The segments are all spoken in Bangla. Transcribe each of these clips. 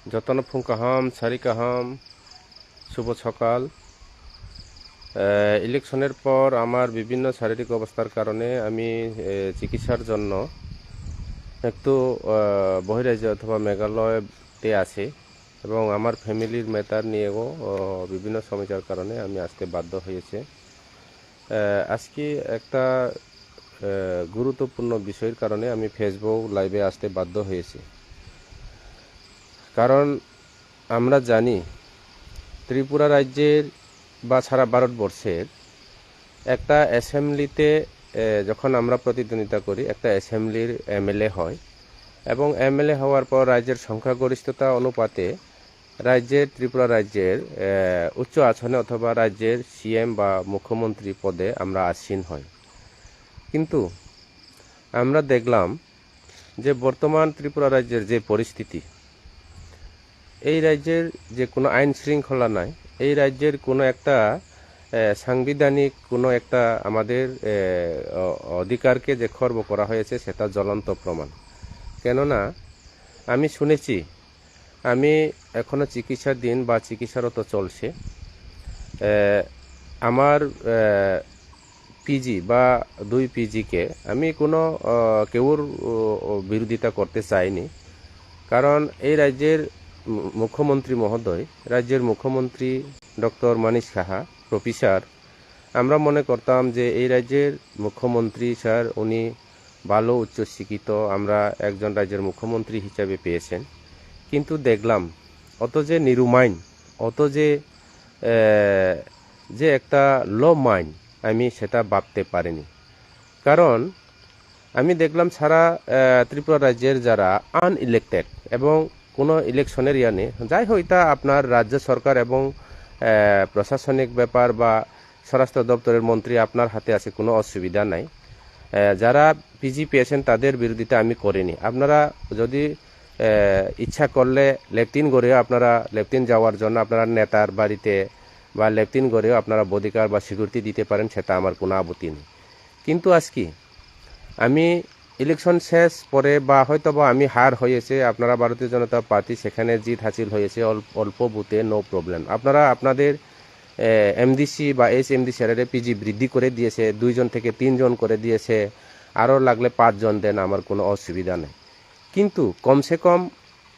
যতন ফুঙ্কাহাম সারিকাহাম শুভ সকাল। ইলেকশনের পর আমার বিভিন্ন শারীরিক অবস্থার কারণে আমি চিকিৎসার জন্য একটু বহিরাজ্য অথবা মেঘালয়তে আছি এবং আমার ফ্যামিলির ম্যাটার নিয়েও বিভিন্ন সমস্যার কারণে আমি আসতে বাধ্য হয়েছে। আজকে একটা গুরুত্বপূর্ণ বিষয়ের কারণে আমি ফেসবুক লাইভে আসতে বাধ্য হয়েছি। কারণ আমরা জানি ত্রিপুরা রাজ্যের বা সারা ভারতবর্ষের একটা অ্যাসেম্বলিতে যখন আমরা প্রতিদ্বন্দ্বিতা করি, একটা অ্যাসেম্বলির এমএলএ হয় এবং এমএলএ হওয়ার পর রাজ্যের সংখ্যাগরিষ্ঠতা অনুপাতে ত্রিপুরা রাজ্যের উচ্চ আসনে অথবা রাজ্যের সিএম বা মুখ্যমন্ত্রী পদে আমরা আসীন হই। কিন্তু আমরা দেখলাম যে বর্তমান ত্রিপুরা রাজ্যের যে পরিস্থিতি, এই রাজ্যের যে কোনো আইন শৃঙ্খলা নাই, এই রাজ্যের কোনো একটা সাংবিধানিক কোনো একটা আমাদের অধিকারকে যে খর্ব করা হয়েছে সেটা জ্বলন্ত প্রমাণ। কেননা আমি শুনেছি, আমি এখনো চিকিৎসার দিন বা চিকিৎসারত চলছে, আমার পিজি বা 2 পিজিকে আমি কোনো কেউর বিরোধিতা করতে চাইনি। কারণ এই রাজ্যের মুখ্যমন্ত্রী মহোদয়, রাজ্যের মুখ্যমন্ত্রী ডক্টর মানিক সাহা প্রফেসর, আমরা মনে করতাম যে এই রাজ্যের মুখ্যমন্ত্রী স্যার উনি ভালো উচ্চশিক্ষিত, আমরা একজন রাজ্যের মুখ্যমন্ত্রী হিসাবে পেয়েছেন। কিন্তু দেখলাম অত যে নিরুমাইন, অত যে একটা লো মাইন্ড, আমি সেটা ভাবতে পারিনি। কারণ আমি দেখলাম সারা ত্রিপুরা রাজ্যের যারা আনইলেক্টেড এবং কোনো ইলেকশনের নেই, যাই হোক এটা আপনার রাজ্য সরকার এবং প্রশাসনিক ব্যাপার বা স্বরাষ্ট্র দপ্তরের মন্ত্রী আপনার হাতে আছে, কোনো অসুবিধা নাই। যারা পিজি পেয়েছেন তাদের বিরোধিতা আমি করিনি। আপনারা যদি ইচ্ছা করলে লেফটিন গড়েও আপনারা লেফটিন যাওয়ার জন্য আপনারা নেতার বাড়িতে বা লেফটিন গড়েও আপনারা বডিগার্ড বা সিকিউরিটি দিতে পারেন, সেটা আমার কোনো আপত্তি নেই। কিন্তু আজকে আমি ইলেকশন শেষ পরে বা হয়তো বা আমি হার হয়েছে, আপনারা ভারতীয় জনতা পার্টি সেখানে জিত হাসিল হয়েছে অল্প বুথে, নো প্রবলেম। আপনারা আপনাদের এমডিসি বা এমডি স্যারের পিজি বৃদ্ধি করে দিয়েছে, 2 জন থেকে 3 জন করে দিয়েছে, আরও লাগলে 5 জন দেন, আমার কোনো অসুবিধা নেই। কিন্তু কমসে কম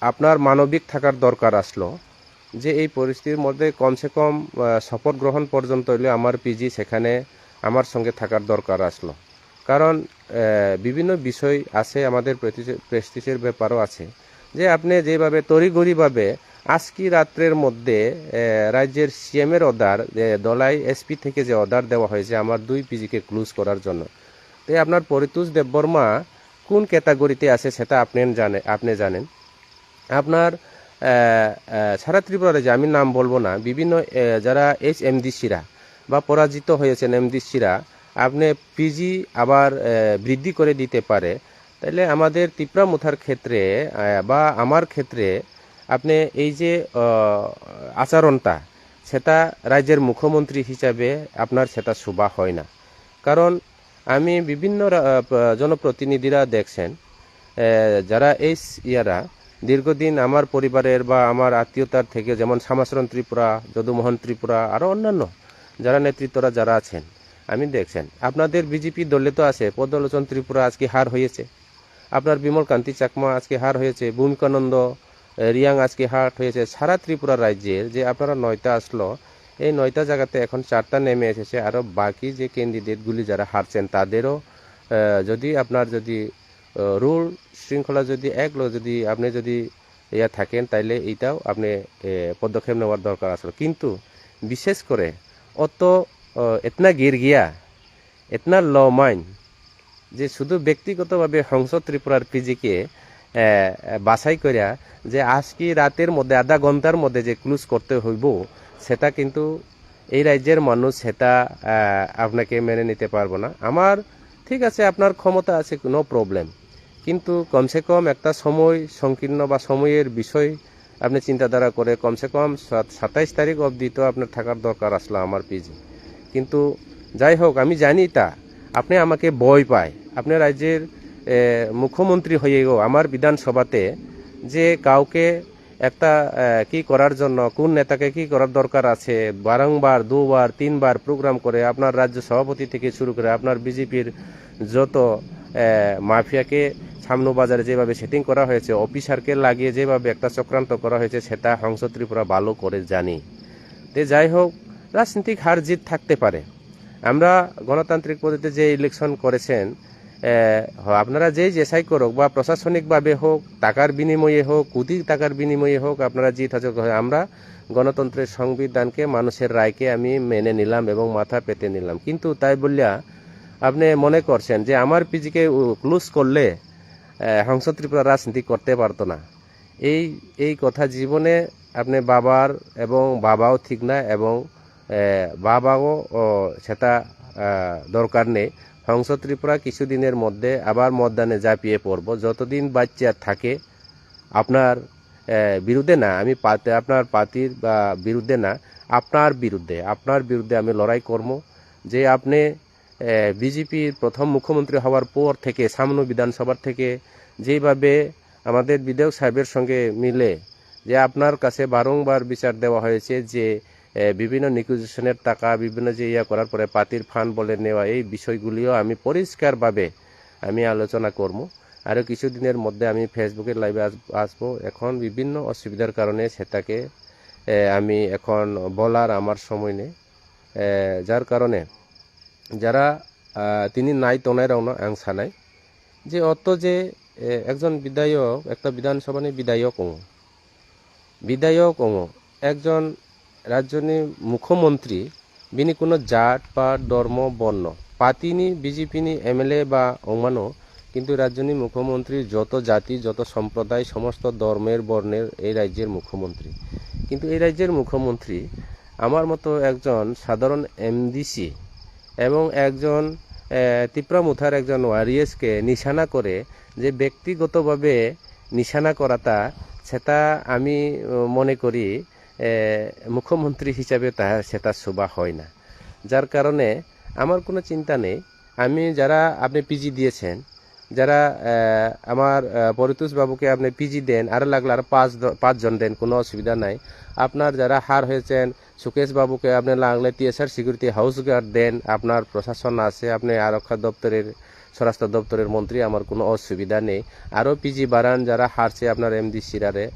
আপনার মানবিক থাকার দরকার আসলো যে এই পরিস্থিতির মধ্যে কমসে কম শপথ গ্রহণ পর্যন্ত হলে আমার পিজি সেখানে আমার সঙ্গে থাকার দরকার আসলো। কারণ বিভিন্ন বিষয় আছে, আমাদের প্রেস্টিজের ব্যাপারও আছে, যে আপনি যেভাবে তড়িঘড়িভাবে আজকে রাত্রের মধ্যে রাজ্যের সিএমের অর্ডার, দলাই এসপি থেকে যে অর্ডার দেওয়া হয়েছে আমার 2 পিজিকে ক্লোজ করার জন্য, তাই আপনার পরিতোষ দেববর্মা কোন ক্যাটাগরিতে আছে সেটা আপনি জানেন। আপনার সারা ত্রিপুরা রাজ্যে, আমি নাম বলবো না, বিভিন্ন যারা এমডিসিরা বা পরাজিত হয়েছেন এমডিসিরা আপনি পিজি আবার বৃদ্ধি করে দিতে পারে। তাইলে আমাদের ত্রিপুরা মুথার ক্ষেত্রে বা আমার ক্ষেত্রে আপনি এই যে আচরণটা, সেটা রাজ্যের মুখ্যমন্ত্রী হিসাবে আপনার সেটা শোভা হয় না। কারণ আমি বিভিন্ন জনপ্রতিনিধিরা দেখছেন, যারা এই দীর্ঘদিন আমার পরিবারের বা আমার আত্মীয়তার থেকে, যেমন শ্যামাচরণ ত্রিপুরা, যদুমোহন ত্রিপুরা, আরও অন্যান্য যারা নেতৃত্বরা যারা আছেন, আমি দেখছেন আপনাদের বিজেপি দলে তো আছে পদ্মলোচন ত্রিপুরা আজকে হার হয়েছে, আপনার বিমল কান্তি চাকমা আজকে হার হয়েছে, ভূমিকানন্দ রিয়াং আজকে হার হয়েছে। সারা ত্রিপুরা রাজ্যের যে আপনারা 9টা আসলো, এই 9টা জায়গাতে এখন 4টা নেমে এসেছে। আরও বাকি যে ক্যান্ডিডেটগুলি যারা হারছেন তাদেরও যদি আপনার যদি রুল শৃঙ্খলা যদি যদি আপনি যদি থাকেন, তাইলে এইটাও আপনি পদক্ষেপ নেওয়ার দরকার আসলো। কিন্তু বিশেষ করে অত এতনা গির গিয়া, এতনা ল মাইন্ড, যে শুধু ব্যক্তিগতভাবে হংস ত্রিপুরার পিজিকে বাছাই করিয়া যে আজকে রাতের মধ্যে আধা ঘন্টার মধ্যে যে ক্লোজ করতে হইব, সেটা কিন্তু এই রাজ্যের মানুষ সেটা আপনাকে মেনে নিতে পারবো না। আমার ঠিক আছে, আপনার ক্ষমতা আছে, নো প্রবলেম, কিন্তু কমসে কম একটা সময় সংকীর্ণ বা সময়ের বিষয় আপনি চিন্তাধারা করে কমসে কম 27 তারিখ অবধি তো আপনার থাকার দরকার আসলো আমার পিজি। কিন্তু যাই হোক, আমি জানি তা আপনি আমাকে ভয় পায়। আপনি রাজ্যের মুখ্যমন্ত্রী হয়েও আমার বিধানসভাতে যে কাউকে একটা কি করার জন্য কোন নেতাকে কি করার দরকার আছে বারংবার দুবার তিনবার প্রোগ্রাম করে আপনার রাজ্য সভাপতি থেকে শুরু করে আপনার বিজেপির যত মাফিয়াকে সামনো বাজারে যেভাবে সেটিং করা হয়েছে, অফিসারকে লাগিয়ে যেভাবে একটা চক্রান্ত করা হয়েছে, সেটা হংস ত্রিপুরা ভালো করে জানি। তে যাই হোক, রাজনৈতিক হার জিত থাকতে পারে। আমরা গণতান্ত্রিক পদ্ধতিতে যে ইলেকশন করেছেন, আপনারা যেই জেসাই করুক বা প্রশাসনিকভাবে হোক, টাকার বিনিময়ে হোক, কোটি টাকার বিনিময়ে হোক, আপনারা জিত হাজক হয়, আমরা গণতন্ত্রের সংবিধানকে, মানুষের রায়কে আমি মেনে নিলাম এবং মাথা পেতে নিলাম। কিন্তু তাই বললিয়া আপনি মনে করছেন যে আমার পিজিকে ক্লোজ করলে হংস ত্রিপুরা রাজনীতি করতে পারতো না। এই কথা জীবনে আপনি বাবার এবং বাবাও ঠিক না এবং বাবাও সেটা দরকার নেই। হংস ত্রিপুরা কিছুদিনের মধ্যে আবার মতদানে ঝাঁপিয়ে পড়ব। যতদিন বাচ্চা থাকে আপনার বিরুদ্ধে না, আমি আপনার পার্টির বা বিরুদ্ধে না, আপনার বিরুদ্ধে আমি লড়াই করব। যে আপনি বিজেপির প্রথম মুখ্যমন্ত্রী হওয়ার পর থেকে সামনে বিধানসভার থেকে যেভাবে আমাদের বিধায়ক সাহেবের সঙ্গে মিলে যে আপনার কাছে বারংবার বিচার দেওয়া হয়েছে যে বিভিন্ন নিকুইজিশনের টাকা বিভিন্ন যে করার পরে পার্টির ফান্ড বলে নেওয়া, এই বিষয়গুলিও আমি পরিষ্কারভাবে আমি আলোচনা করব। আরও কিছুদিনের মধ্যে আমি ফেসবুকের লাইভে আসবো। এখন বিভিন্ন অসুবিধার কারণে সেটাকে আমি এখন বলার আমার সময় নেই, যার কারণে যারা তিনি নাই তনাইরাও না আংসা নাই যে অত যে একজন বিধায়ক, একটা বিধানসভা বিধায়ক একজন রাজ্যনি মুখ্যমন্ত্রী বিনি কোনো জাত বা ধর্ম বর্ণ পাতিনি বিজেপিনি এমএলএ বা অমানো, কিন্তু রাজ্যনি মুখ্যমন্ত্রী যত জাতি যত সম্প্রদায় সমস্ত ধর্মের বর্ণের এই রাজ্যের মুখ্যমন্ত্রী। কিন্তু এই রাজ্যের মুখ্যমন্ত্রী আমার মতো একজন সাধারণ এমডিসি এবং একজন ত্রিপুরামুথার একজন ওয়ারিয়ার্সকে নিশানা করে যে ব্যক্তিগতভাবে নিশানা করাটা, সেটা আমি মনে করি মুখ্যমন্ত্রী হিসাবে সেটা শোভা হয় না। যার কারণে আমার কোনো চিন্তা নেই। আমি যারা আপনি পিজি দিয়েছেন, যারা আমার পরিতোষ বাবুকে আপনি পিজি দেন, আরও লাগলে আরও পাঁচজন দেন, কোনো অসুবিধা নাই। আপনার যারা হার হয়েছেন সুকেশ বাবুকে আপনি লাগলে টিএসআর সিকিউরিটি হাউস গার্ড দেন, আপনার প্রশাসন আছে, আপনি আরক্ষা দপ্তরের স্বরাষ্ট্র দপ্তরের মন্ত্রী, আমার কোনো অসুবিধা নেই। আরও পিজি বাড়ান, যারা হারছে আপনার এমডি সিরারে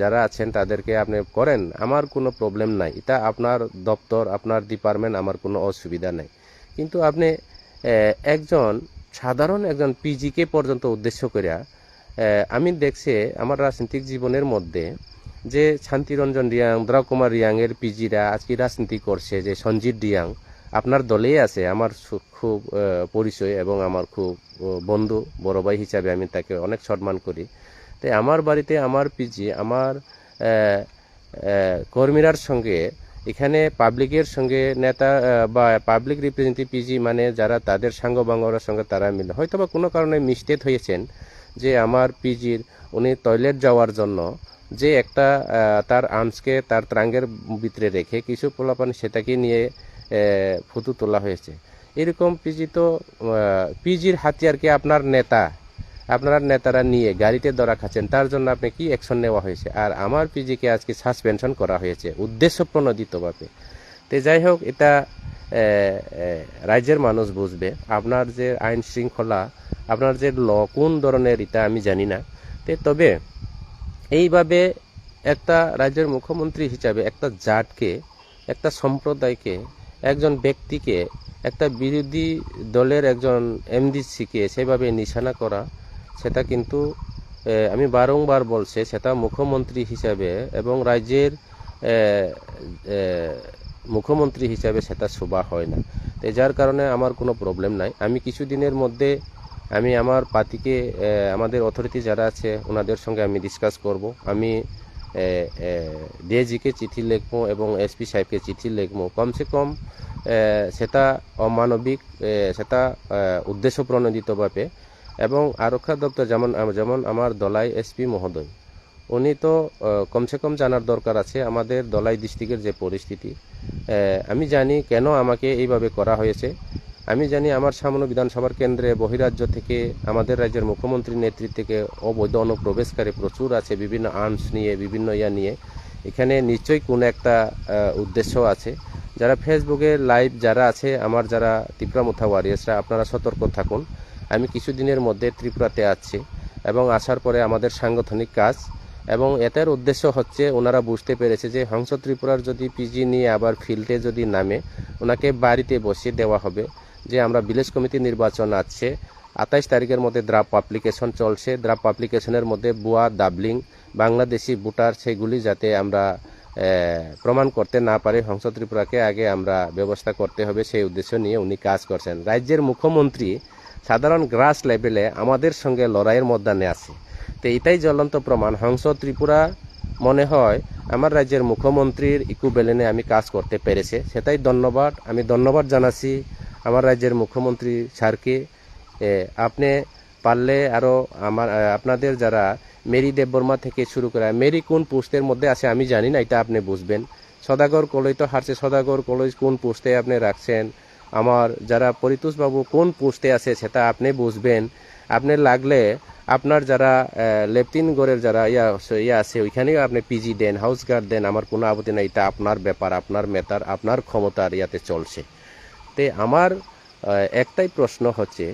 যারা আছেন তাদেরকে আপনি করেন, আমার কোনো প্রবলেম নাই। এটা আপনার দপ্তর, আপনার ডিপার্টমেন্ট, আমার কোনো অসুবিধা নাই। কিন্তু আপনি একজন সাধারণ একজন পিজিকে পর্যন্ত উদ্দেশ্য করিয়া আমি দেখছি আমার রাজনৈতিক জীবনের মধ্যে যে শান্তিরঞ্জন রিয়াং, দ্রাউ কুমার রিয়াংয়ের পিজিরা আজকে রাজনীতি করছে, যে সঞ্জিত রিয়াং আপনার দলেই আছে, আমার খুব পরিচয় এবং আমার খুব বন্ধু, বড় ভাই হিসাবে আমি তাকে অনেক সম্মান করি। তাই আমার বাড়িতে আমার পিজি, আমার কর্মীরার সঙ্গে, এখানে পাবলিকের সঙ্গে নেতা বা পাবলিক রিপ্রেজেন্টেটিভ পিজি মানে যারা তাদের সাঙ্গবাঙ্গরার সঙ্গে তারা মিলে হয়তো বা কোনো কারণে মিস্টেক হয়েছেন যে আমার পিজির উনি টয়লেট যাওয়ার জন্য যে একটা তার আর্মসকে তার ত্রাঙ্গের ভিতরে রেখে কিছু পোলাপান সেটাকে নিয়ে ফটো তোলা হয়েছে। এরকম পিজি তো পিজির হাতিয়ারকে আপনার নেতারা নিয়ে গাড়িতে ধরা খাচ্ছেন, তার জন্য আপনি কি অ্যাকশন নেওয়া হয়েছে? আর আমার পিজিকে আজকে সাসপেনশন করা হয়েছে উদ্দেশ্যপ্রণোদিতভাবে। তো যাই হোক, এটা রাজ্যের মানুষ বুঝবে আপনার যে আইন শৃঙ্খলা, আপনার যে ল কোন ধরনের, এটা আমি জানি না। তবে এইভাবে একটা রাজ্যের মুখ্যমন্ত্রী হিসাবে একটা জাতকে, একটা সম্প্রদায়কে, একজন ব্যক্তিকে, একটা বিরোধী দলের একজন এমডিসিকে সেভাবে নিশানা করা, সেটা কিন্তু আমি বারংবার বলছি, সেটা মুখ্যমন্ত্রী হিসাবে এবং রাজ্যের মুখ্যমন্ত্রী হিসাবে সেটা শোভা হয় না। তো যার কারণে আমার কোনো প্রবলেম নাই। আমি কিছুদিনের মধ্যে আমি আমার পার্টিকে, আমাদের অথরিটি যারা আছে ওনাদের সঙ্গে আমি ডিসকাস করব। আমি ডিআইজিকে চিঠি লিখবো এবং এসপি সাহেবকে চিঠি লিখবো, কমসে কম সেটা অমানবিক, সেটা উদ্দেশ্যপ্রণোদিতভাবে। এবং আরক্ষা দপ্তর যেমন আমার দলাই এসপি মহোদয়, উনি তো কমসে কম জানার দরকার আছে আমাদের দলাই ডিস্ট্রিক্টের যে পরিস্থিতি। আমি জানি কেন আমাকে এইভাবে করা হয়েছে। আমি জানি আমার সামান্য বিধানসভার কেন্দ্রে বহিরাজ্য থেকে আমাদের রাজ্যের মুখ্যমন্ত্রীর নেতৃত্বে থেকে অবৈধ অনুপ্রবেশকারী প্রচুর আছে, বিভিন্ন আর্মস নিয়ে, বিভিন্ন নিয়ে। এখানে নিশ্চয়ই কোনো একটা উদ্দেশ্য আছে। যারা ফেসবুকে লাইভ যারা আছে, আমার যারা ত্রিপুরা মুথা ওয়ারিয়ার্সরা, আপনারা সতর্ক থাকুন। আমি কিছুদিনের মধ্যে ত্রিপুরাতে আছি এবং আসার পরে আমাদের সাংগঠনিক কাজ এবং এটার উদ্দেশ্য হচ্ছে, ওনারা বুঝতে পেরেছে যে হংস ত্রিপুরার যদি পিজি নিয়ে আবার ফিল্ডে যদি নামে, ওনাকে বাড়িতে বসিয়ে দেওয়া হবে। যে আমরা ভিলেজ কমিটি নির্বাচন আছে 28 তারিখের মধ্যে ড্রাফট অ্যাপ্লিকেশন চলছে, ড্রাফট অ্যাপ্লিকেশনের মধ্যে ভুয়া ডাবলিং বাংলাদেশি ভোটার সেগুলি যাতে আমরা প্রমাণ করতে না পারে, হংস ত্রিপুরাকে আগে আমরা ব্যবস্থা করতে হবে, সেই উদ্দেশ্য নিয়ে উনি কাজ করছেন। রাজ্যের মুখ্যমন্ত্রী সাধারণ গ্রাস লেভেলে আমাদের সঙ্গে লড়াইয়ের ময়দানে আছে। তো এটাই জ্বলন্ত প্রমাণ। হংস ত্রিপুরা মনে হয় আমার রাজ্যের মুখ্যমন্ত্রীর ইকুইভ্যালেন্টে আমি কাজ করতে পেরেছে, সেটাই ধন্যবাদ। আমি ধন্যবাদ জানাচ্ছি আমার রাজ্যের মুখ্যমন্ত্রী স্যারকে। আপনি পারলে আরও আপনাদের যারা মেরি দেববর্মা থেকে শুরু করে, মেরি কোন পোস্টের মধ্যে আছে আমি জানি না, এটা আপনি বুঝবেন। সদাগর কলেজ তো হারছে, সদাগর কলেজ কোন পোস্টে আপনি রাখছেন, আমার যারা পরিতোষবাবু কোন পোস্টে আছে সেটা আপনি বুঝবেন। আপনি লাগলে আপনার যারা লেফটিনগড়ের যারা আছে ওইখানেও আপনি পিজি দেন, হাউস গার্ড দেন, আমার কোনো আপত্তি নাই। এটা আপনার ব্যাপার, আপনার মেটার, আপনার ক্ষমতার ইয়াতে চলছে। তে আমার একটাই প্রশ্ন হচ্ছে,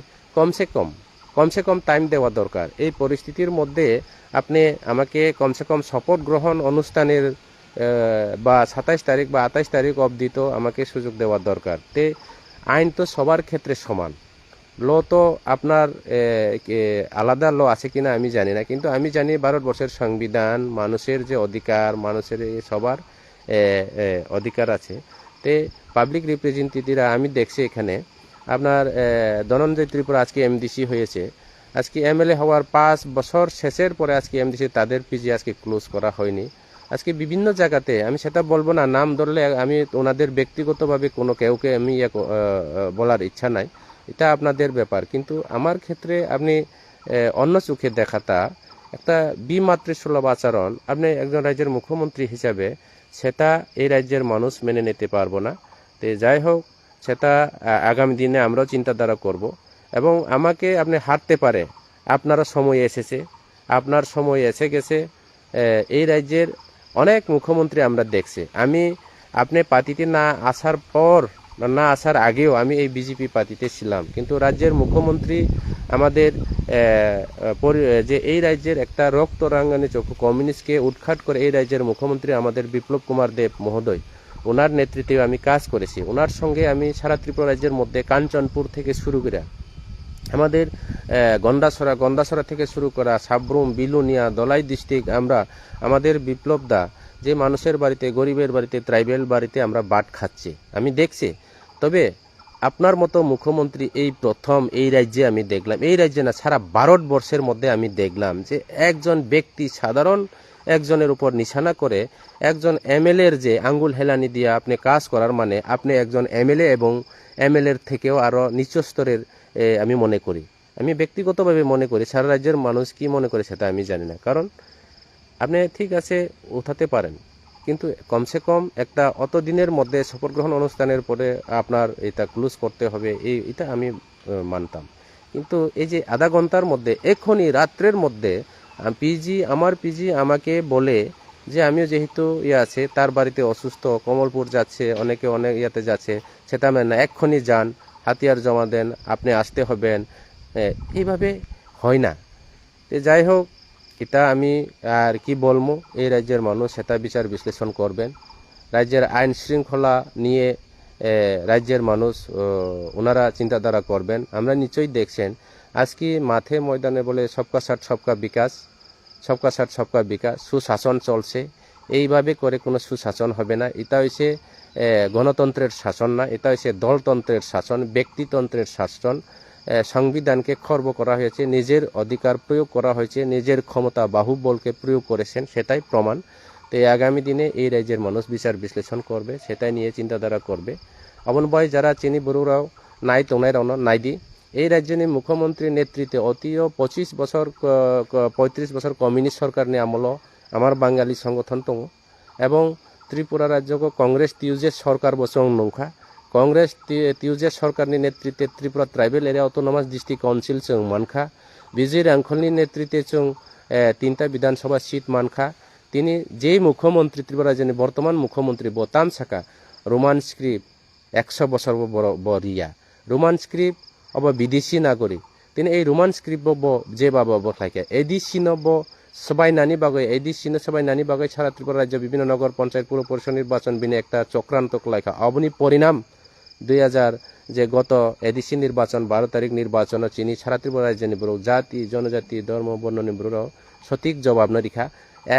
কমসে কম টাইম দেওয়া দরকার। এই পরিস্থিতির মধ্যে আপনি আমাকে কমসে কম শপথ গ্রহণ অনুষ্ঠানের বা 27 তারিখ বা 28 তারিখ অবধি তো আমাকে সুযোগ দেওয়ার দরকার। তে আইন তো সবার ক্ষেত্রে সমান, ল তো আপনার আলাদা ল আছে কিনা আমি জানি না, কিন্তু আমি জানি ভারতবর্ষের সংবিধান, মানুষের যে অধিকার, মানুষের সবার অধিকার আছে। তে পাবলিক রিপ্রেজেন্টেটিভরা আমি দেখছি এখানে আপনার ধনঞ্জয় ত্রিপুরা আজকে এমডিসি হয়েছে, আজকে এমএলএ হওয়ার 5 বছর শেষের পরে আজকে এমডিসি, তাদের পিজি আজকে ক্লোজ করা হয়নি। আজকে বিভিন্ন জায়গাতে, আমি সেটা বলবো না, নাম ধরলে আমি ওনাদের ব্যক্তিগতভাবে কোনো কেউকে আমি বলার ইচ্ছা নাই, এটা আপনাদের ব্যাপার। কিন্তু আমার ক্ষেত্রে আপনি অন্য চোখে দেখাটা একটা বিমাতৃসুলভ আচরণ, আপনি একজন রাজ্যের মুখ্যমন্ত্রী হিসাবে সেটা এই রাজ্যের মানুষ মেনে নিতে পারবো না। তো যাই হোক, সেটা আগামী দিনে আমরাও চিন্তাধারা করব। এবং আমাকে আপনি হারতে পারে, আপনারও সময় এসেছে, আপনার সময় এসে গেছে। এই রাজ্যের অনেক মুখ্যমন্ত্রী আমরা দেখছি, আপনি পার্টিতে না আসার পর, না আসার আগেও আমি এই বিজেপি পার্টিতে ছিলাম, কিন্তু রাজ্যের মুখ্যমন্ত্রী আমাদের যে এই রাজ্যের একটা রক্ত রাঙ্গানি চক্ষু কমিউনিস্টকে উৎখাত করে এই রাজ্যের মুখ্যমন্ত্রী আমাদের বিপ্লব কুমার দেব মহোদয়, ওনার নেতৃত্বে আমি কাজ করেছি। ওনার সঙ্গে আমি সারা ত্রিপুরা রাজ্যের মধ্যে কাঞ্চনপুর থেকে শুরু করে আমাদের গন্ডাছড়া থেকে শুরু করা সাবরুম, বিলুনিয়া, দলাই ডিস্ট্রিক্ট, আমরা আমাদের বিপ্লবদা যে মানুষের বাড়িতে, গরিবের বাড়িতে, ট্রাইবেল বাড়িতে আমরা বাট খাচ্ছি আমি দেখছি। তবে আপনার মতো মুখ্যমন্ত্রী এই প্রথম এই রাজ্যে আমি দেখলাম, এই রাজ্যে না সারা ভারতবর্ষের মধ্যে আমি দেখলাম যে একজন ব্যক্তি সাধারণ একজনের উপর নিশানা করে একজন এমএলএর যে আঙ্গুল হেলানি দিয়ে আপনি কাজ করার, মানে আপনি একজন এমএলএ এবং এমএলএর থেকেও আরও নিচু স্তরের আমি মনে করি, আমি ব্যক্তিগতভাবে মনে করি। সারা রাজ্যের মানুষ কি মনে করে সেটা আমি জানি না, কারণ আপনি ঠিক আছে উঠাতে পারেন, কিন্তু কমসে কম একটা অত দিনের মধ্যে শপথ গ্রহণ অনুষ্ঠানের পরে আপনার এটা ক্লোজ করতে হবে, এটা আমি মানতাম। কিন্তু এই যে আধা ঘন্টার মধ্যে, এখনই রাত্রের মধ্যে আমার পিজি আমাকে বলে যে আমিও যেহেতু আছে তার বাড়িতে অসুস্থ, কমলপুর যাচ্ছে, অনেকে অনেক ইয়াতে যাচ্ছে, সেটা মানে না, এক্ষুনি যান, হাতিয়ার জমা দেন, আপনি আসতে হবেন, এইভাবে হয় না। যাই হোক, এটা আমি আর কি বলবো, এই রাজ্যের মানুষ সেটা বিচার বিশ্লেষণ করবেন। রাজ্যের আইন শৃঙ্খলা নিয়ে রাজ্যের মানুষ ওনারা চিন্তাধারা করবেন। আমরা নিশ্চয়ই দেখছেন আজকে মাঠে ময়দানে বলে সবকা সাথ সবকা বিকাশ, সবকা সাথ সবকা বিকাশ, সুশাসন চলছে। এইভাবে করে কোনো সুশাসন হবে না। এটা হচ্ছে গণতন্ত্রের শাসন না, এটা হচ্ছে দলতন্ত্রের শাসন, ব্যক্তিতন্ত্রের শাসন। সংবিধানকে খর্ব করা হয়েছে, নিজের অধিকার প্রয়োগ করা হয়েছে, নিজের ক্ষমতা বাহুবলকে প্রয়োগ করেছেন, সেটাই প্রমাণ। তো আগামী দিনে এই রাজ্যের মানুষ বিচার বিশ্লেষণ করবে, সেটাই নিয়ে চিন্তাধারা করবে। অমন বয় যারা চিনি বড়ুরাও নাই তোনাইরাও নাই দি এই রাজ্যের মুখ্যমন্ত্রীর নেতৃত্বে অতীয় 35 বছর 35 বছর কমিউনিস্ট সরকার নিয়ে আমল আমার বাঙালি সংগঠন দङ এবং ত্রিপুরা রাজ্যকে কংগ্রেস টিউজে সরকার বসং নৌখা Congress tiuje सरकारनि नेतृत्वे Tripura tribal area autonomous district council जों मानखा विजय रांखलनि नेतृत्वे जों 3টা বিধানসভা সিট মানখা তিনি যেই মুখ্যমন্ত্রী ত্রিপুরা রাজ্যের বর্তমান মুখ্যমন্ত্রী বতাম সাকা রোমান স্ক্রিপ্ট 100 বছর বরিয়া রোমান স্ক্রিপ্ট অব বিদেশি নাগরিক তিনি এই রোমান স্ক্রিপ্ট যে বাবা বসাইকে এডিসিন সবাইনানি বাগৈ এডিসিন সবাইনানি বাগৈ সারা ত্রিপুরা রাজ্য বিভিন্ন নগর পঞ্চায়েত পুর পরিষদ নির্বাচন বিনে একটা চক্রান্ত লাইকা অবনি পরিণাম 2000 যে গত এডিসি নির্বাচন 12 তারিখ নির্বাচন চিনি সারা ত্রিপুরা রাজ্যের বুড়ো জাতি জনজাতি ধর্ম বর্ণ বুড়ো সঠিক জবাব না রেখা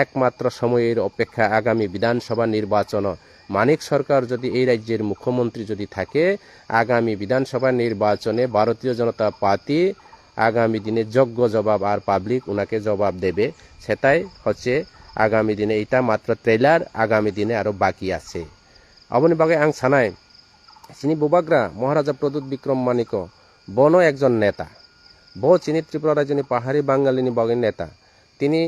একমাত্র সময়ের অপেক্ষা আগামী বিধানসভা নির্বাচন মানিক সরকার যদি এই রাজ্যের মুখ্যমন্ত্রী যদি থাকে আগামী বিধানসভা নির্বাচনে ভারতীয় জনতা পার্টি আগামী দিনে যোগ্য জবাব আর পাবলিক উনাকে জবাব দেবে সেটাই হচ্ছে আগামী দিনে এটা মাত্র ট্রেলার আগামী দিনে আরো বাকি আছে অবনি বাগে আং সানাই চিনি বুবাগ্রা মহারাজা প্রদ্যুৎ বিক্রম মানিক বনো একজন নেতা চিনি ত্রিপুরা রাজ্যের পাহাড়ি বাঙালিনি বাগের নেতা তিনি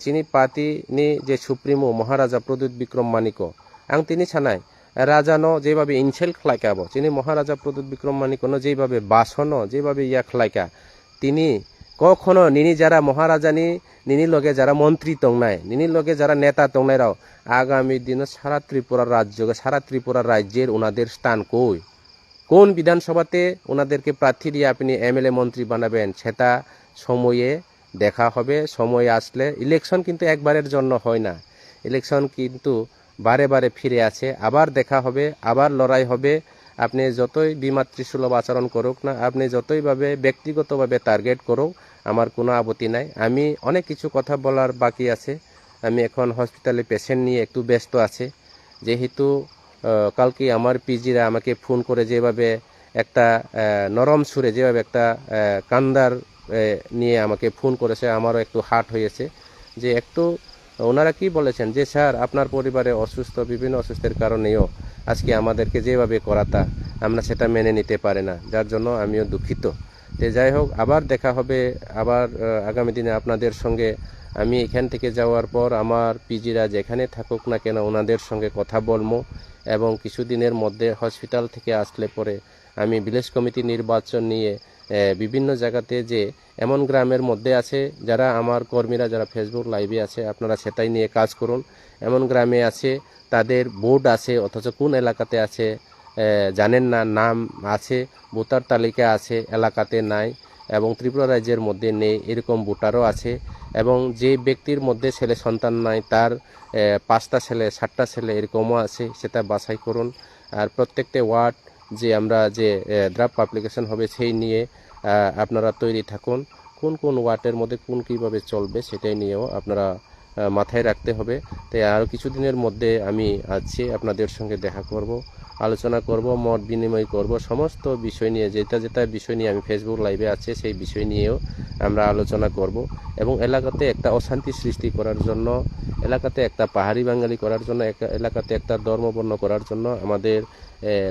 চিনি পার্টিনি যে সুপ্রিমো মহারাজা প্রদ্যুৎ বিক্রম মানিক আং তিনি সানাই রাজানো যেভাবে ইনসেল খালাইকাব চিনি মহারাজা প্রদ্যুৎ বিক্রম মানিকনো যেভাবে বাসন যেভাবে ইয়া খালাইকা তিনি কখনো নিনি যারা মহারাজানি নিনি লগে যারা মন্ত্রী তংনায় নিনি লগে যারা নেতা তংনায়রাও আগামী দিনে সারা ত্রিপুরা রাজ্যের ওনাদের স্থান কই কোন বিধানসভাতে ওনাদেরকে প্রার্থী দিয়ে আপনি এমএলএ মন্ত্রী বানাবেন সেটা সময়ে দেখা হবে সময় আসলে ইলেকশন কিন্তু একবারের জন্য হয় না ইলেকশন কিন্তু বারে বারে ফিরে আছে আবার দেখা হবে আবার লড়াই হবে আপনি যতই বিমাতৃসুলভ আচরণ করুক না আপনি যতইভাবে ব্যক্তিগতভাবে টার্গেট করুক আমার কোনো আপত্তি নাই আমি অনেক কিছু কথা বলার বাকি আছে আমি এখন হসপিটালে পেশেন্ট নিয়ে একটু ব্যস্ত আছে যেহেতু কালকে আমার পিজিরা আমাকে ফোন করে যেভাবে একটা নরম সুরে যেভাবে একটা কান্দার নিয়ে আমাকে ফোন করেছে আমারও একটু হার্ট হয়েছে যে একটু ওনারা কি বলেছেন যে স্যার আপনার পরিবারে অসুস্থ বিভিন্ন অসুস্থের কারণেও আজকে আমাদেরকে যেভাবে করাতা আমরা সেটা মেনে নিতে পারি না যার জন্য আমিও দুঃখিত তো যাই হোক আবার দেখা হবে আবার আগামী দিনে আপনাদের সঙ্গে আমি এখান থেকে যাওয়ার পর আমার পিজিরা যেখানে থাকুক না কেন ওনাদের সঙ্গে কথা বলবো এবং কিছুদিনের মধ্যে হসপিটাল থেকে আসলে পরে আমি ভিলেজ কমিটি নির্বাচন নিয়ে বিভিন্ন জায়গাতে যে এমন গ্রামের মধ্যে আছে যারা আমার কর্মীরা যারা ফেসবুক লাইভে আছে আপনারা সেটাই নিয়ে কাজ করুন এমন গ্রামে আছে তাদের বোর্ড আছে অথচ কোন এলাকাতে আছে জানেন না নাম আছে ভোটার তালিকা আছে এলাকাতে নাই এবং ত্রিপুরা রাজ্যের মধ্যে নেই এরকম ভোটারও আছে এবং যে ব্যক্তির মধ্যে ছেলে সন্তান নাই তার 5টা ছেলে 7টা ছেলে এরকমও আছে সেটা বাছাই করুন আর প্রত্যেকটা ওয়ার্ড যে আমরা যে ড্রাফট পাবলিকেশন হবে সেই নিয়ে আপনারা তৈরি থাকুন কোন কোন ওয়ার্ডের মধ্যে কোন কীভাবে চলবে সেটাই নিয়েও আপনারা মাথায় রাখতে হবে তাই আরও কিছুদিনের মধ্যে আমি আছি আপনাদের সঙ্গে দেখা করব আলোচনা করব মত বিনিময় করব সমস্ত বিষয় নিয়ে যেটা বিষয় নিয়ে আমি ফেসবুক লাইভে আছে সেই বিষয় নিয়েও আমরা আলোচনা করব এবং এলাকাতে একটা অশান্তি সৃষ্টি করার জন্য এলাকাতে একটা পাহাড়ি বাঙালি করার জন্য এলাকাতে একটা ধর্মবর্ণ করার জন্য আমাদের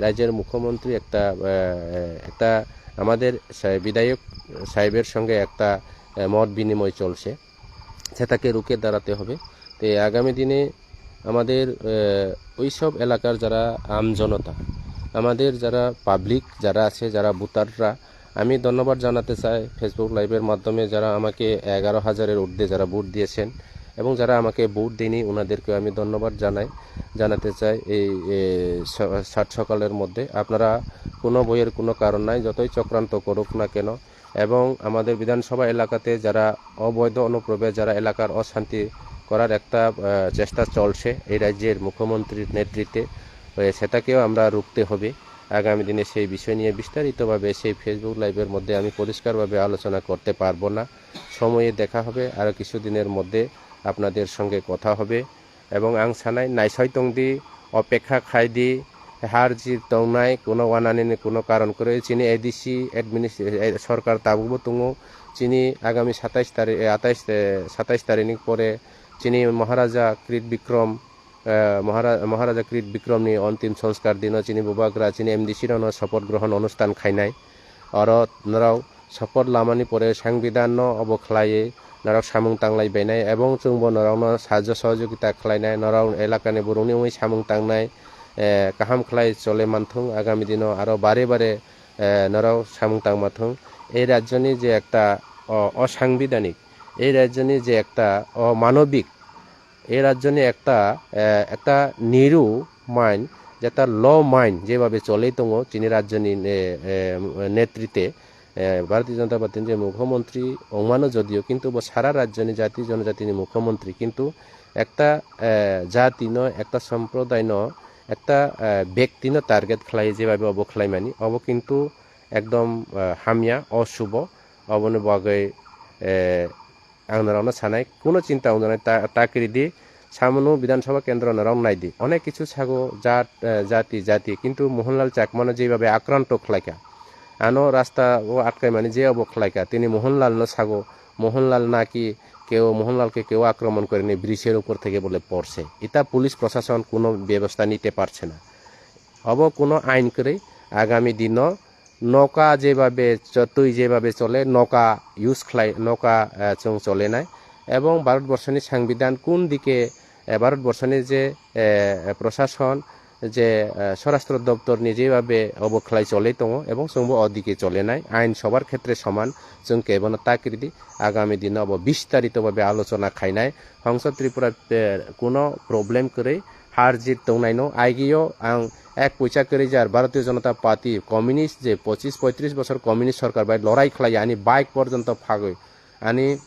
রাজ্যের মুখ্যমন্ত্রী একটা আমাদের বিধায়ক সাহেবের সঙ্গে একটা মত বিনিময় চলছে সেটাকে রুখে দাঁড়াতে হবে তো আগামী দিনে আমাদের ওইসব এলাকার যারা আমজনতা আমাদের যারা পাবলিক যারা আছে যারা ভোটাররা আমি ধন্যবাদ জানাতে চাই ফেসবুক লাইভের মাধ্যমে যারা আমাকে 11,000-এর ঊর্ধ্বে যারা ভোট দিয়েছেন এবং যারা আমাকে ভোট দেয়নি ওনাদেরকে আমি ধন্যবাদ জানাতে চাই এই সাত সকালের মধ্যে আপনারা কোনো বইয়ের কোনো কারণ নাই যতই চক্রান্ত করুক না কেন এবং আমাদের বিধানসভা এলাকাতে যারা অবৈধ অনুপ্রবেশ যারা এলাকার অশান্তি করার একটা চেষ্টা চলছে এই রাজ্যের মুখ্যমন্ত্রীর নেতৃত্বে সেটাকেও আমরা রুখতে হবে আগামী দিনে সেই বিষয় নিয়ে বিস্তারিতভাবে সেই ফেসবুক লাইভের মধ্যে আমি পরিষ্কারভাবে আলোচনা করতে পারবো না সময়ে দেখা হবে আরও কিছুদিনের মধ্যে আপনাদের সঙ্গে কথা হবে এবং আং সানাই নাইসয় তংদি অপেক্ষা খাইদি হার জি তংনাই কোনো ওয়ানানি কোনো কারণ করে চিনি এডিসি সরকার তাবুবো তুঙো চিনি আগামী 27 তারিখ পরে চিনি মহারাজা কৃত বিক্রম মহারাজা কৃত বিক্রমনি অন্তিম সংস্কার দিন চিনি বুবাগ্রা চিনি এমডিসির শপথ গ্রহণ অনুষ্ঠান খাইনাই আর নরাও শপথ লামানি পরে সাংবিধান অবখ্লায়ে নরাও সামুং তাংলাই বাইনাই এবং চুংব নরাवनो সাহায্য সহযোগিতা খালাইনাই নরাव এলাকাनि বর'नि সামুং তাंनाय কাহাম খাই চলে মানথুং আগামী দিনও আরও বারে বারে নরাও সামুং তাং মাথুং এই রাজ্যনি যে একটা অসাংবিধানিক এই রাজ্যনি যে একটা অমানবিক এই রাজ্যনি একটা নিরু মাইন যেটা ল মাইন যেভাবে চলেই দङ চিনি রাজ্যনি নেতৃত্বে ভারতীয় জনতা পার্টির যে মুখ্যমন্ত্রী অমানো যদিও কিন্তু সারা রাজ্যনি জাতি জনজাতির মুখ্যমন্ত্রী কিন্তু একটা জাতি ন একটা সম্প্রদায় ন একটা ব্যক্তি ন টার্গেট খাই যেভাবে অব খাইমানি অব কিন্তু একদম হামিয়া অশুভ অবনি বাগৈ আংনারাवनो সানাই কোনো চিন্তা অনুযায়ী তাকরিদি সামনু বিধানসভা কেন্দ্র নারাও নাইদি অনেক কিছু ছাগো জাতি কিন্তু মোহনলাল চাকমানো যেভাবে আক্রান্ত খাইকা আনো রাস্তা ও আটকাই মানে যে অব খাইকা তিনি মোহনলাল ন ছাগো মোহনলাল নাকি মোহনলালকে কেউ আক্রমণ করেনি ব্রিজের উপর থেকে বলে পড়ছে এটা পুলিশ প্রশাসন কোনো ব্যবস্থা নিতে পারছে না অব কোনো আইন করে আগামী দিন নৌকা যেভাবে যেভাবে চলে নৌকা ইউজ নৌকা চলে নাই এবং ভারতবর্ষের সংবিধান কোন দিকে ভারতবর্ষের যে প্রশাসন যে স্বরাষ্ট্র দপ্তর যেভাবে অবখলাই চলে দङ এবং जोंबो অদিকে চলে নাই আইন সবার ক্ষেত্রে সমান जों কেবল তাকৃতি আগামী দিন অব বিস্তারিতভাবে আলোচনা খাইনাই সংসদ ত্রিপুরা কোনো প্রবলেম করে হার জিত দৌনাইনো আইগিও আং এক পয়সা করে যার ভারতীয় জনতা পার্টি কমিউনিস্ট যে 25-35 বছর কমিউনিস্ট সরকার বাই লড়াই খাই আনি বাইক পর্যন্ত ফাগৈ আনি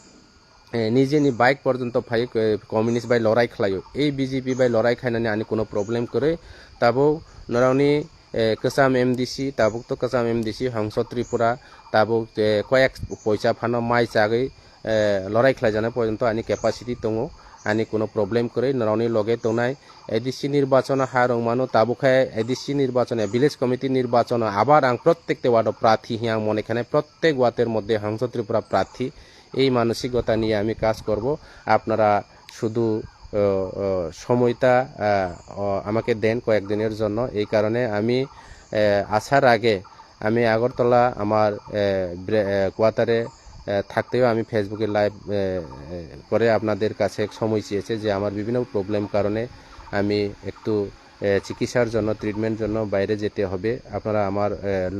নিজে নি বাইক পর্যন্ত ফাই কমিউনিস্ট বাই লড়াই খাইও এই বিজেপি বাই লড়াই খাইনানি আনি কোনো প্রবলেম করে তাবো নরাউনি কসাম এমডিসি তাবুক তো কসাম এমডিসি সংসদ ত্রিপুরা তাবুক কয়েক পয়সা ফানো মাই চাগৈ লড়াই খাই জানা পর্যন্ত আনি ক্যাপাসিটি দङ আনি কোনো প্রবলেম করে নরাউনি লগে দৌনাই এডিসি নির্বাচন হারং মানো তাবুখায় এডিসি নির্বাচনে ভিলেজ কমিটি নির্বাচন আবার আং প্রত্যেকটা ওয়ার্ড প্রার্থী হিয়াং মনেখানে প্রত্যেক ওয়ার্ডের মধ্যে সংসদ ত্রিপুরা প্রার্থী এই মানসিকতা নিয়ে আমি কাজ করব আপনারা শুধু সময়টা আমাকে দেন কয়েকদিনের জন্য এই কারণে আমি আসার আগে আমি আগরতলা আমার কোয়ার্টারে থাকতেও আমি ফেসবুকে লাইভ করে আপনাদের কাছে সময় চেয়েছে যে আমার বিভিন্ন প্রবলেম কারণে আমি একটু চিকিৎসার জন্য ট্রিটমেন্ট জন্য বাইরে যেতে হবে আপনারা আমার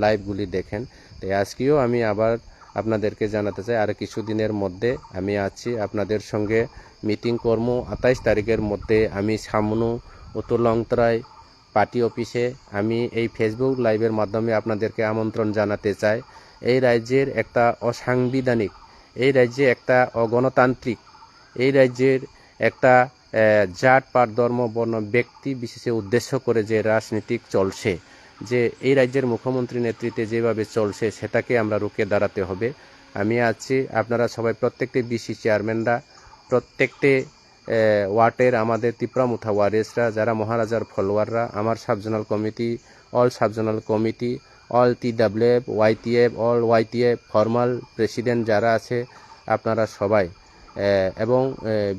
লাইভগুলি দেখেন তো আজকেও আমি আবার আপনাদেরকে জানাতে চাই আর কিছুদিনের মধ্যে আমি আছি আপনাদের সঙ্গে মিটিং কর্ম 28 তারিখের মধ্যে আমি সামনু উত্তরলংতরাই পার্টি অফিসে আমি এই ফেসবুক লাইভের মাধ্যমে আপনাদেরকে আমন্ত্রণ জানাতে চাই এই রাজ্যের একটা অসাংবিধানিক এই রাজ্যে একটা অগণতান্ত্রিক এই রাজ্যের একটা জাত পাট ধর্ম বর্ণ ব্যক্তি বিশেষে উদ্দেশ্য করে যে রাজনীতি চলছে যে এই রাজ্যের মুখ্যমন্ত্রী নেতৃত্বে যেভাবে চলছে সেটাকে আমরা রুখে দাঁড়াতে হবে আমি আছি আপনারা সবাই প্রত্যেকটি বিসি চেয়ারম্যানরা প্রত্যেকটি ওয়ার্ডের আমাদের তিপ্রামুথা ওয়ারিসরা যারা মহারাজার ফলোয়াররা আমার subzonal committee all subzonal committee all TWF YTF all YTF formal president যারা আছে আপনারা সবাই এবং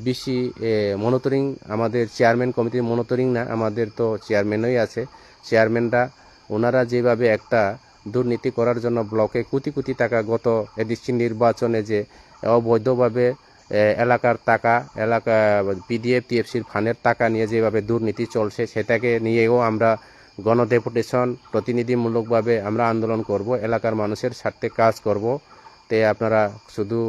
বিসি মনিটরিং আমাদের চেয়ারম্যান কমিটির মনিটরিং না আমাদের তো চেয়ারম্যানই আছে চেয়ারম্যানরা ওনারা যেভাবে একটা দুর্নীতি করার জন্য ব্লকে কোটি কোটি টাকা গত এডিসি নির্বাচনে যে অবৈধভাবে এলাকার টাকা এলাকা পিডিএফ টিএফসির ফান্ডের টাকা নিয়ে যেভাবে দুর্নীতি চলছে সেটাকে নিয়েও আমরা গণডেপুটেশন প্রতিনিধিমূলকভাবে আমরা আন্দোলন করব এলাকার মানুষের স্বার্থে কাজ করব তে আপনারা শুধু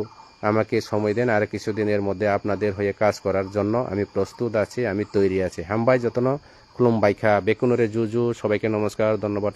আমাকে সময় দেন আর কিছুদিনের মধ্যে আপনাদের হয়ে কাজ করার জন্য আমি প্রস্তুত আছি আমি তৈরি আছি হামবাই যতন খুলুম বাইখা বেকুনরে জুজু সবাইকে নমস্কার ধন্যবাদ